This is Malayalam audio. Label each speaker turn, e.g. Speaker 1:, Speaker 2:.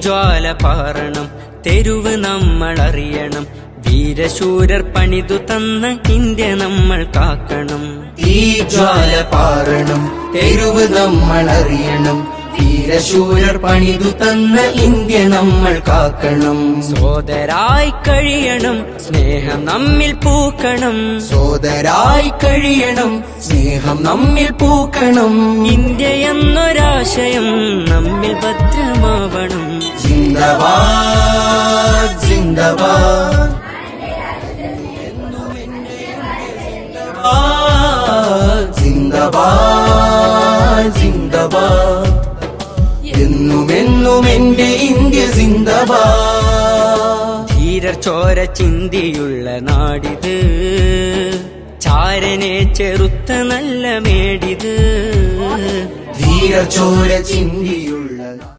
Speaker 1: ജ്വാല പാറണം, തെരുവ് നമ്മൾ അറിയണം. വീരശൂരർ പണിതു തന്ന ഇന്ത്യ നമ്മൾ കാക്കണം.
Speaker 2: ഈ ജ്വാല പാറണം, തെരുവ് നമ്മൾ അറിയണം. വീരശൂരർ പണിതു തന്ന ഇന്ത്യ നമ്മൾ കാക്കണം.
Speaker 1: സോദരായി കഴിയണം, സ്നേഹം നമ്മിൽ പൂക്കണം.
Speaker 2: സോദരായി കഴിയണം, സ്നേഹം നമ്മിൽ പൂക്കണം.
Speaker 1: ഇന്ത്യ എന്നൊരാശയം നമ്മിൽ ഭദ്രമാവണം.
Speaker 2: ജിന്ദാബാദ് ജിന്ദാബാദ്, ജിന്ദാബാദ് ജിന്ദാബാദ്, എന്നുമെന്നും എന്റെ ഇന്ത്യ ജിന്ദാബാദ്.
Speaker 1: ധീരർ ചോര ചിന്തിയുള്ള നാടിത്, ചാരനെ ചെറുത്ത നല്ല മേടിത്.
Speaker 2: ധീരർ ചോര ചിന്തിയുള്ള